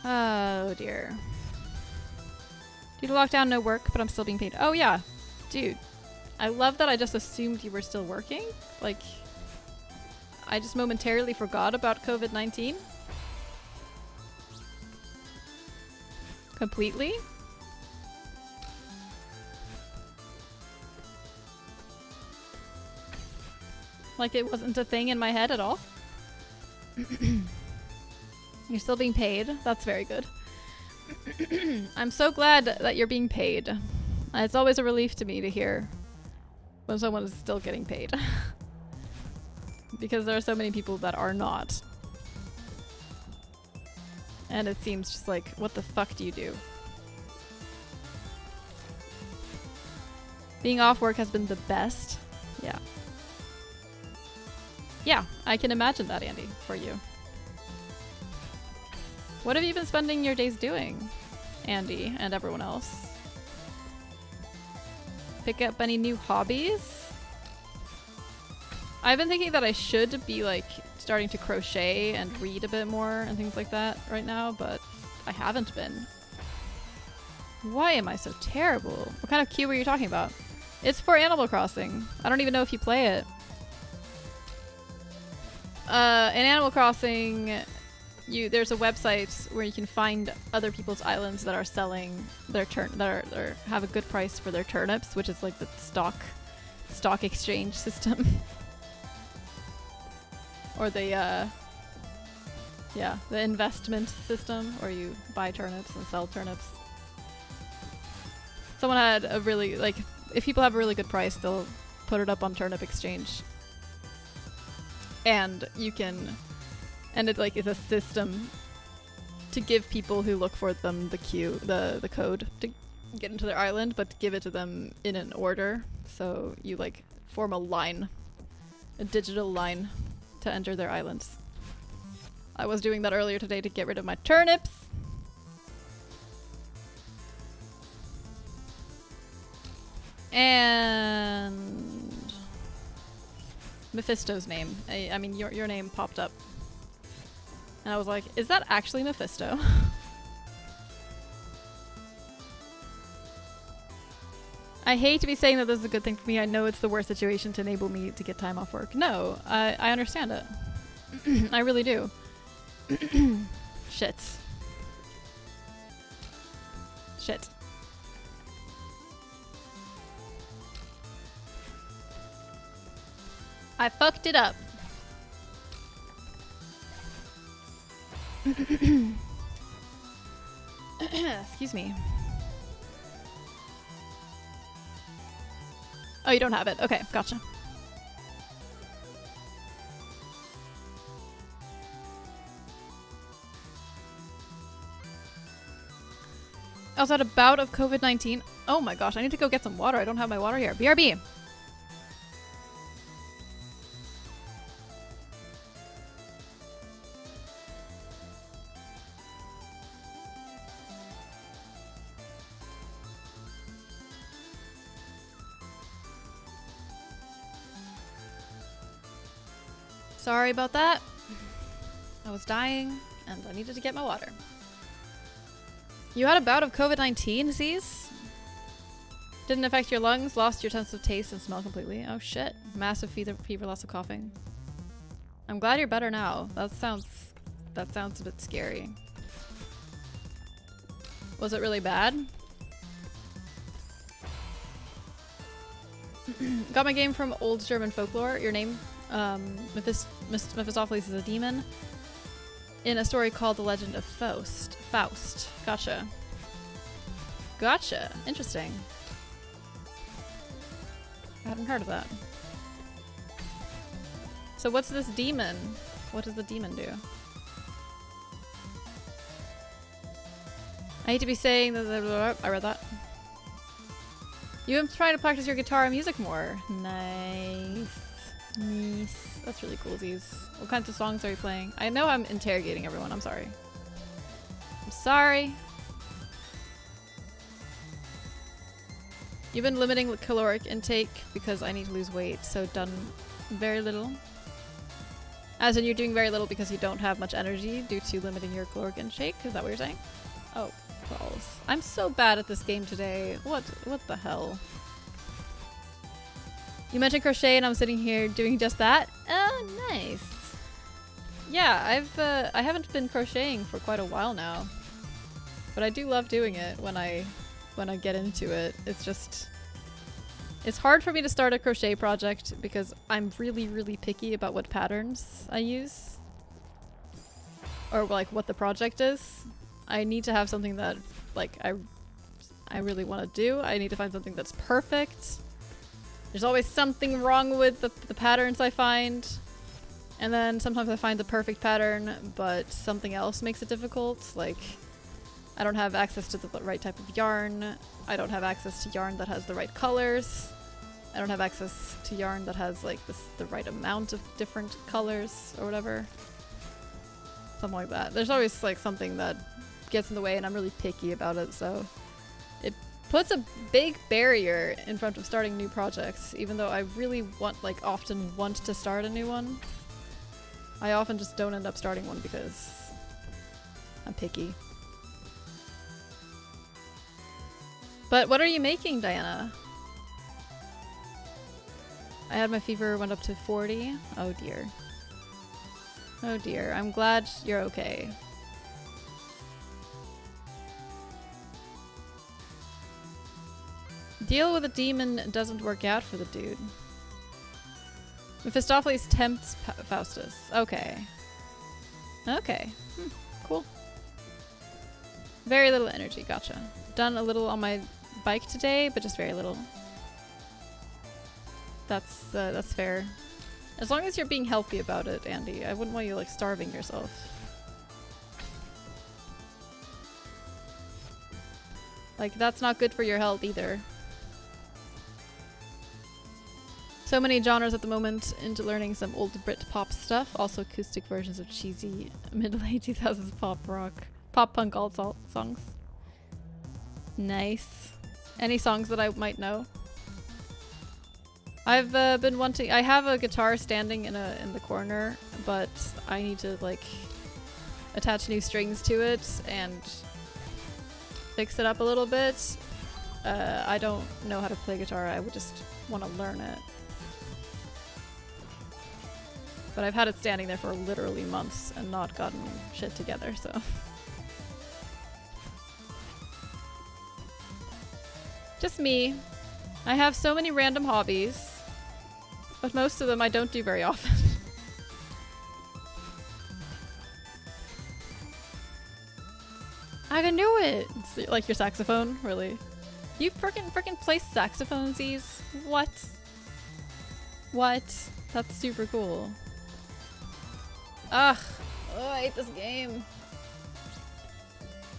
Oh dear. Due to lockdown, no work, but I'm still being paid. Oh yeah, dude. I love that I just assumed you were still working. Like, I just momentarily forgot about COVID-19. Completely. Like it wasn't a thing in my head at all. You're still being paid. That's very good. I'm so glad that you're being paid. It's always a relief to me to hear when someone is still getting paid. Because there are so many people that are not. And it seems just like, what the fuck do you do? Being off work has been the best. Yeah. Yeah, I can imagine that, Andy, for you. What have you been spending your days doing, Andy and everyone else? Pick up any new hobbies? I've been thinking that I should be like starting to crochet and read a bit more and things like that right now, but I haven't been. Why am I so terrible? What kind of cube were you talking about? It's for Animal Crossing. I don't even know if you play it. In Animal Crossing, there's a website where you can find other people's islands that are selling their have a good price for their turnips, which is like the stock exchange system. Or the the investment system where you buy turnips and sell turnips. Someone had a really, like, if people have a really good price, they'll put it up on Turnip Exchange. And you can, and it like is a system to give people who look for them the code to get into their island, but to give it to them in an order. So you like form a line, a digital line to enter their islands. I was doing that earlier today to get rid of my turnips. And Mephisto's name. I mean, your name popped up. And I was like, is that actually Mephisto? I hate to be saying that this is a good thing for me. I know it's the worst situation to enable me to get time off work. No, I understand it. I really do. Shit. Shit. I fucked it up. Excuse me. Oh, you don't have it. Okay, gotcha. I also had a bout of COVID-19. Oh my gosh, I need to go get some water. I don't have my water here. BRB. Sorry about that. I was dying and I needed to get my water. You had a bout of COVID-19 disease? Didn't affect your lungs, lost your sense of taste and smell completely. Oh shit. Massive fever, lots of coughing. I'm glad you're better now. That sounds a bit scary. Was it really bad? Got my game from Old German Folklore. Your name? Mephistopheles is a demon in a story called The Legend of Faust. Gotcha. Gotcha. Interesting. I hadn't heard of that. So what's this demon? What does the demon do? I hate to be saying that. I read that. You've been trying to practice your guitar and music more. Nice. Nice. That's really cool, Z's. What kinds of songs are you playing? I know I'm interrogating everyone. I'm sorry. I'm sorry. You've been limiting caloric intake because I need to lose weight, so done very little. As in you're doing very little because you don't have much energy due to limiting your caloric intake? Is that what you're saying? Oh, balls. I'm so bad at this game today. What the hell? You mentioned crochet and I'm sitting here doing just that. Oh, nice. Yeah, I haven't been crocheting for quite a while now. But I do love doing it when I get into it. It's hard for me to start a crochet project because I'm really, really picky about what patterns I use. Or like what the project is. I need to have something that like I really want to do. I need to find something that's perfect. There's always something wrong with the patterns I find. And then sometimes I find the perfect pattern, but something else makes it difficult. Like, I don't have access to the right type of yarn. I don't have access to yarn that has the right colors. I don't have access to yarn that has like the right amount of different colors or whatever. Something like that. There's always like something that gets in the way and I'm really picky about it, so it puts a big barrier in front of starting new projects, even though I really often want to start a new one. I often just don't end up starting one because I'm picky. But what are you making, Diana? I had my fever, went up to 40. Oh dear. Oh dear. I'm glad you're okay. Deal with a demon doesn't work out for the dude. Mephistopheles tempts Faustus. Okay. Okay. Cool. Very little energy. Gotcha. Done a little on my bike today, but just very little. That's fair. As long as you're being healthy about it, Andy. I wouldn't want you like starving yourself. Like that's not good for your health either. So many genres at the moment, into learning some old Brit pop stuff, also acoustic versions of cheesy mid-late 2000s pop rock, pop punk alt songs. Nice. Any songs that I might know? I've been wanting. I have a guitar standing in the corner, but I need to like attach new strings to it and fix it up a little bit. I don't know how to play guitar. I would just want to learn it. But I've had it standing there for literally months and not gotten shit together, so. Just me. I have so many random hobbies, but most of them I don't do very often. I knew it! It's like your saxophone, really. You frickin' play saxophonesies? What? What? That's super cool. Ugh. Oh, I hate this game.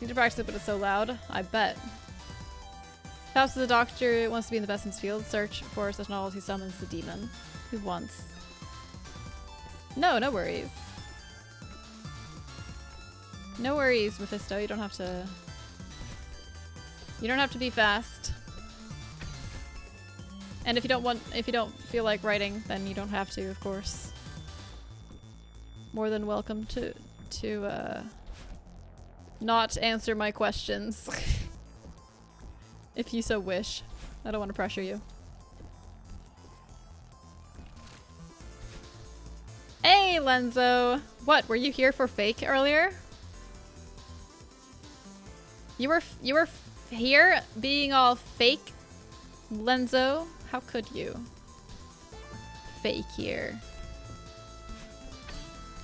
Need to practice it, but it's so loud. I bet. Faust the doctor wants to be in the best in his field. Search for such knowledge he summons the demon. Who wants? No, no worries. No worries, Mephisto. You don't have to... You don't have to be fast. And if you don't feel like writing, then you don't have to, of course. More than welcome to not answer my questions. If you so wish. I don't want to pressure you. Hey, Lenzo! What, were you here for fake earlier? You were here being all fake, Lenzo? How could you? Fake here.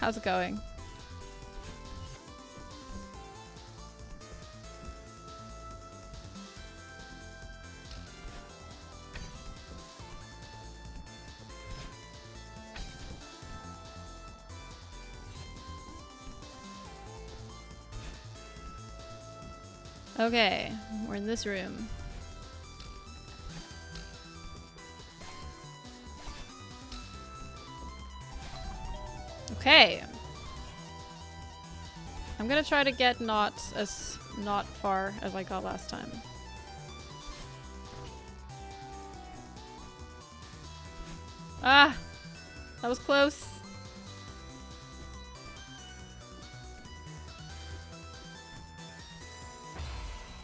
How's it going? Okay, we're in this room. Okay. I'm gonna try to get not far as I got last time. Ah! That was close.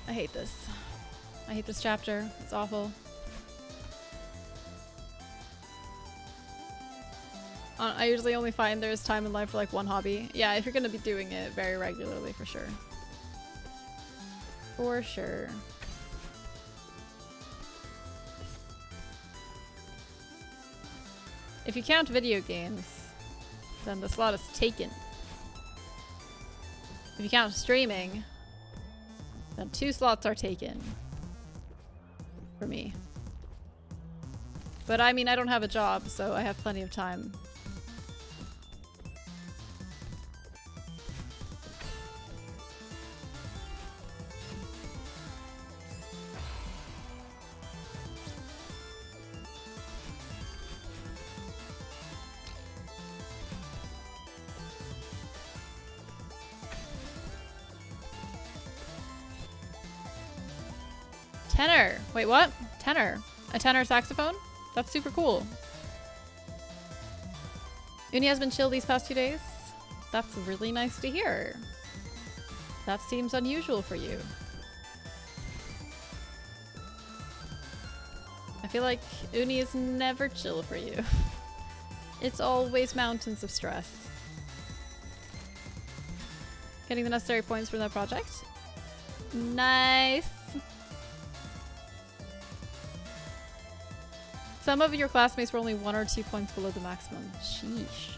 I hate this. I hate this chapter. It's awful. I usually only find there's time in life for like one hobby. Yeah, if you're gonna be doing it very regularly, for sure. For sure. If you count video games, then the slot is taken. If you count streaming, then 2 slots are taken. For me. But I mean, I don't have a job, so I have plenty of time. Tenor. Wait, what? Tenor. A tenor saxophone? That's super cool. Uni has been chill these past 2 days. That's really nice to hear. That seems unusual for you. I feel like uni is never chill for you. It's always mountains of stress. Getting the necessary points for that project. Nice. Some of your classmates were only 1 or 2 points below the maximum. Sheesh.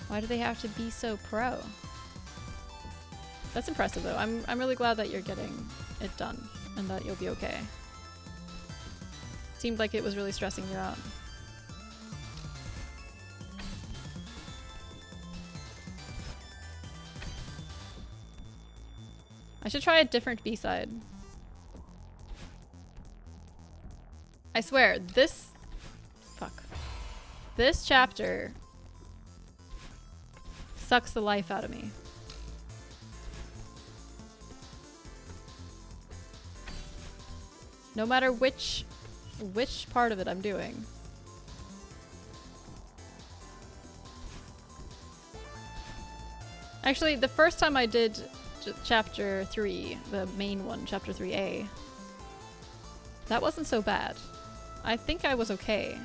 Why do they have to be so pro? That's impressive though. I'm really glad that you're getting it done and that you'll be okay. Seemed like it was really stressing you out. I should try a different B-side. I swear, this... Fuck. This chapter sucks the life out of me. No matter which part of it I'm doing. Actually, the first time I did chapter 3, the main one, chapter 3A, that wasn't so bad. I think I was okay.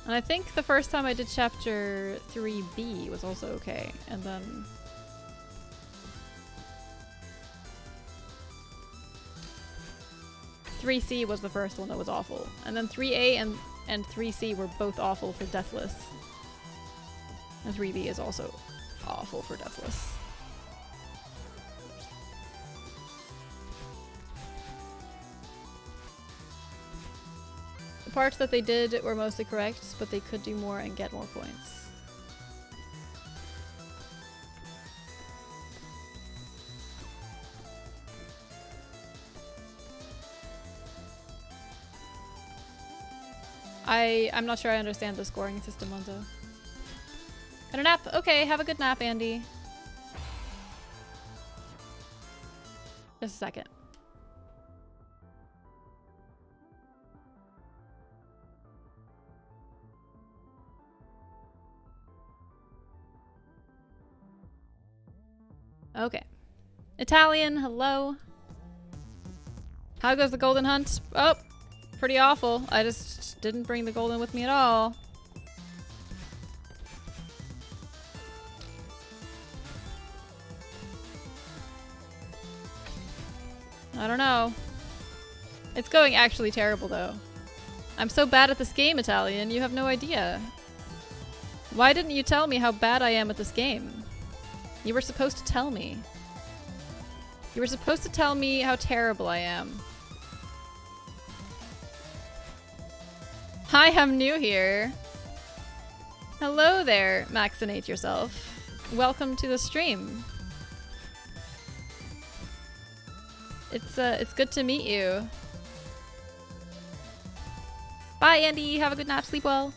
And I think the first time I did chapter 3B was also okay. And then... "3C was the first one that was awful. And then 3A and 3C were both awful for Deathless. And 3B is also awful for Deathless. The parts that they did were mostly correct, but they could do more and get more points. I'm not sure I understand the scoring system, Lonzo. Got a nap? Okay, have a good nap, Andy. Just a second. Okay. Italian, hello. How goes the golden hunt? Oh, pretty awful. I just didn't bring the golden with me at all. I don't know. It's going actually terrible though. I'm so bad at this game, Italian. You have no idea. Why didn't you tell me how bad I am at this game? You were supposed to tell me. You were supposed to tell me how terrible I am. Hi, I'm new here. Hello there, Maxinate yourself. Welcome to the stream. It's good to meet you. Bye, Andy. Have a good nap. Sleep well.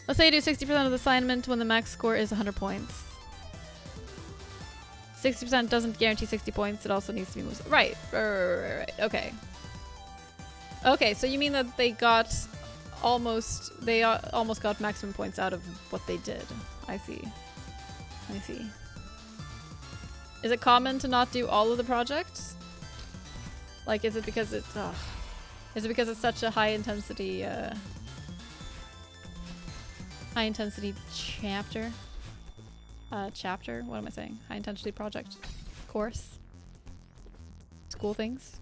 Let's say you do 60% of the assignment when the max score is 100 points. 60% doesn't guarantee 60 points. It also needs to be moved. Right. Okay. Okay, so you mean that they almost got maximum points out of what they did. I see. I see. Is it common to not do all of the projects? Like, is it because it's such a high intensity chapter? Chapter? What am I saying? High intensity project? Course? School things?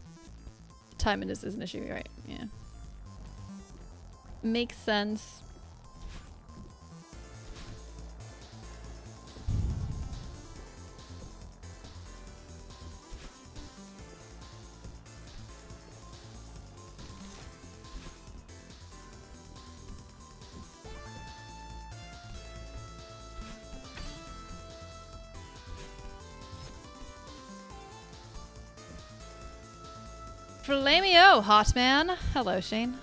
Time is an issue, right? Yeah. Makes sense. Flameo, hot man. Hello, Shane.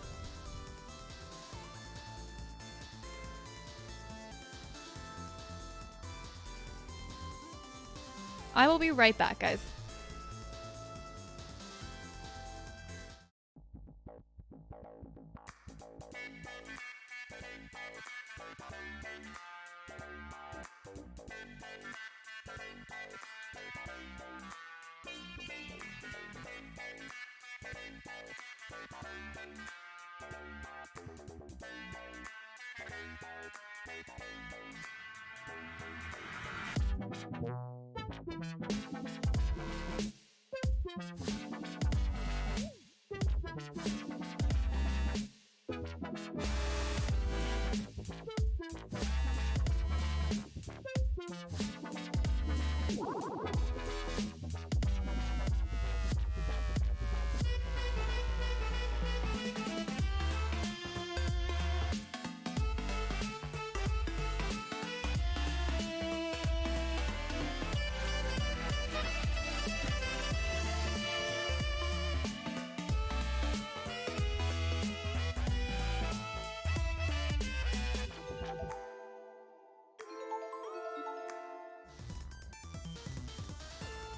I will be right back, guys.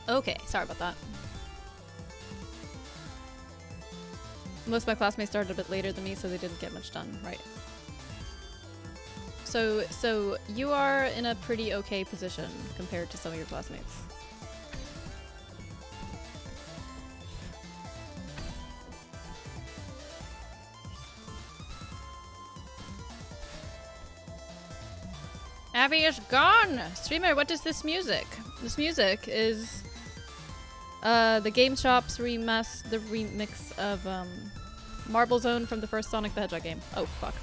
Okay, sorry about that. Most of my classmates started a bit later than me, so they didn't get much done, right? So you are in a pretty okay position compared to some of your classmates. Abby is gone! Streamer, what is this music? This music is the Game Shop's the remix of Marble Zone from the first Sonic the Hedgehog game. Oh, fuck.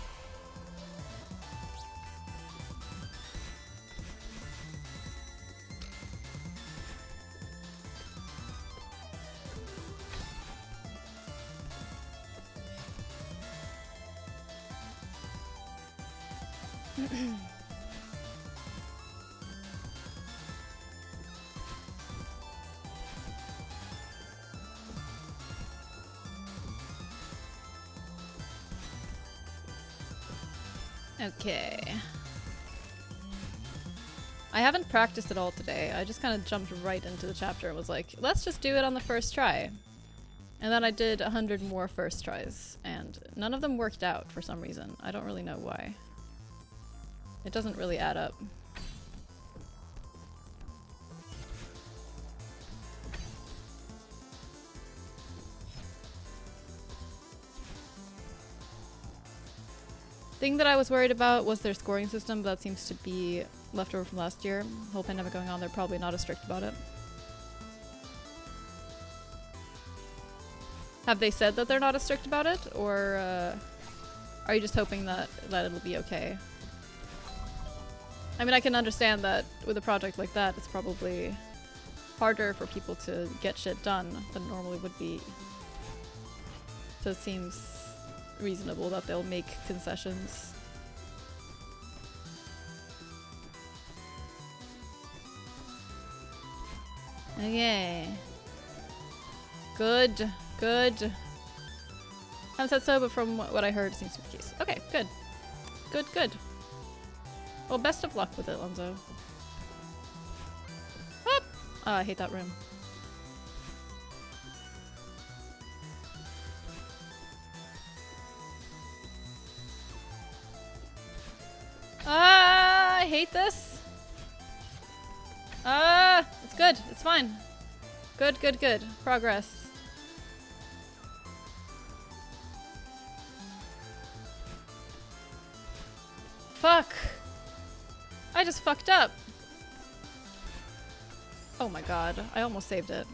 Okay. I haven't practiced at all today. I just kind of jumped right into the chapter and was like, let's just do it on the first try. And then I did 100 more first tries, and none of them worked out for some reason. I don't really know why. It doesn't really add up. Thing that I was worried about was their scoring system, but that seems to be left over from last year. Whole pandemic going on, they're probably not as strict about it. Have they said that they're not as strict about it, or are you just hoping that it'll be okay? I mean, I can understand that with a project like that, it's probably harder for people to get shit done than it normally would be. So it seems reasonable that they'll make concessions. Okay. Good. Good. Haven't said so, but from what I heard, it seems to be the case. Okay, good. Good, good. Well, best of luck with it, Lonzo. Whoop! Oh, I hate that room. I hate this. It's good. It's fine. Good, good, good. Progress. Fuck. I just fucked up. Oh my god. I almost saved it.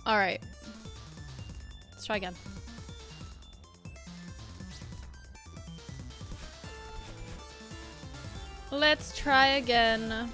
Alright. Let's try again. Let's try again.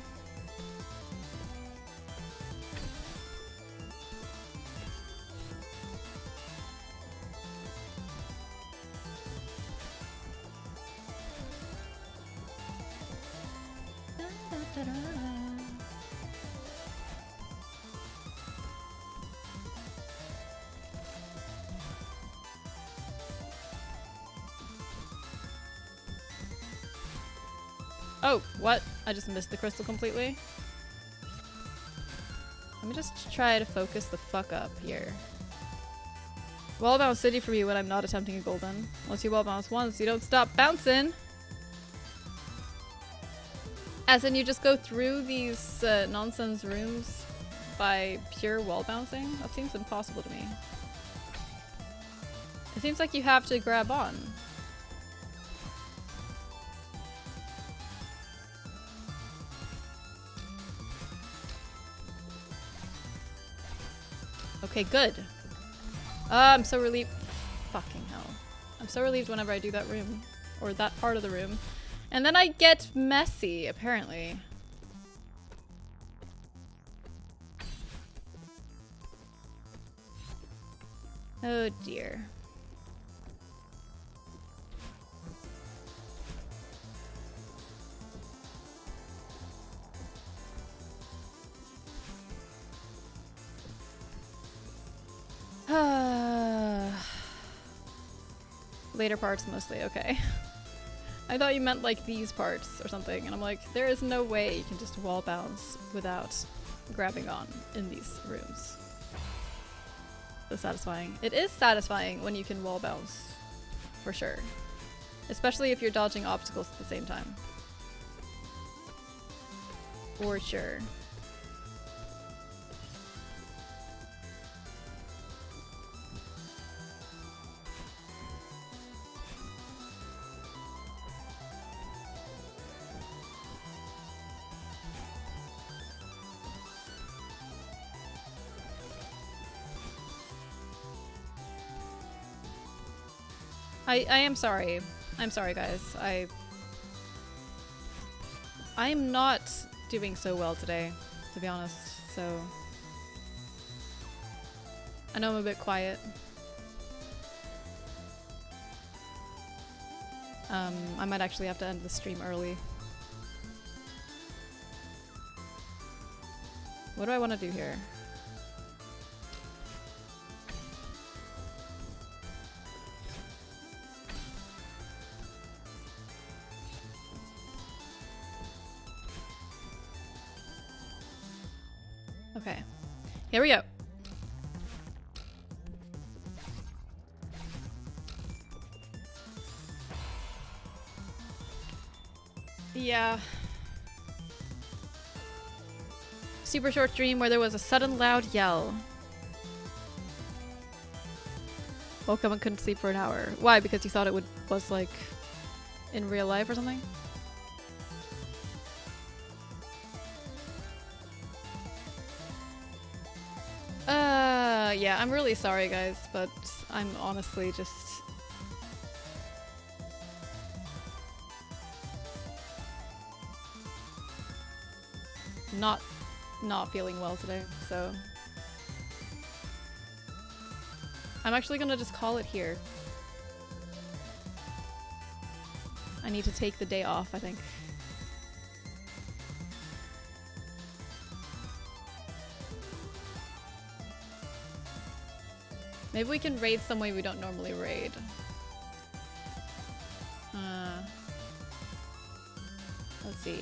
Oh, what? I just missed the crystal completely. Let me just try to focus the fuck up here. Wall bounce city for you when I'm not attempting a golden. Once you wall bounce once, you don't stop bouncing. As in you just go through these nonsense rooms by pure wall bouncing? That seems impossible to me. It seems like you have to grab on. Okay, good. I'm so relieved. Fucking hell. I'm so relieved whenever I do that room. Or that part of the room. And then I get messy, apparently. Oh dear. Later parts mostly, okay. I thought you meant like these parts or something, and I'm like, there is no way you can just wall bounce without grabbing on in these rooms. So satisfying. It is satisfying when you can wall bounce, for sure. Especially if you're dodging obstacles at the same time. For sure. I am sorry. I'm sorry, guys. I'm not doing so well today, to be honest, so I know I'm a bit quiet. I might actually have to end the stream early. What do I want to do here? Okay, here we go. Yeah. Super short dream where there was a sudden loud yell. Woke up and couldn't sleep for an hour. Why? Because you thought it was like in real life or something? Yeah, I'm really sorry, guys, but I'm honestly just... not feeling well today, so... I'm actually gonna just call it here. I need to take the day off, I think. Maybe we can raid some way we don't normally raid. Let's see.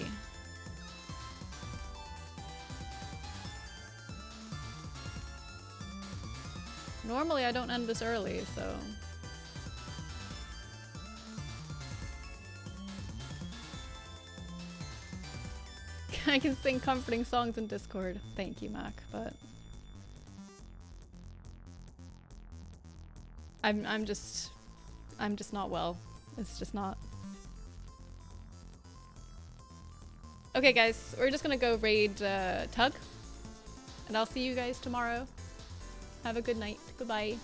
Normally I don't end this early, so... I can sing comforting songs in Discord. Thank you, Mac, but... I'm just not well. It's just not. Okay, guys, we're just gonna go raid Tug, and I'll see you guys tomorrow. Have a good night. Goodbye.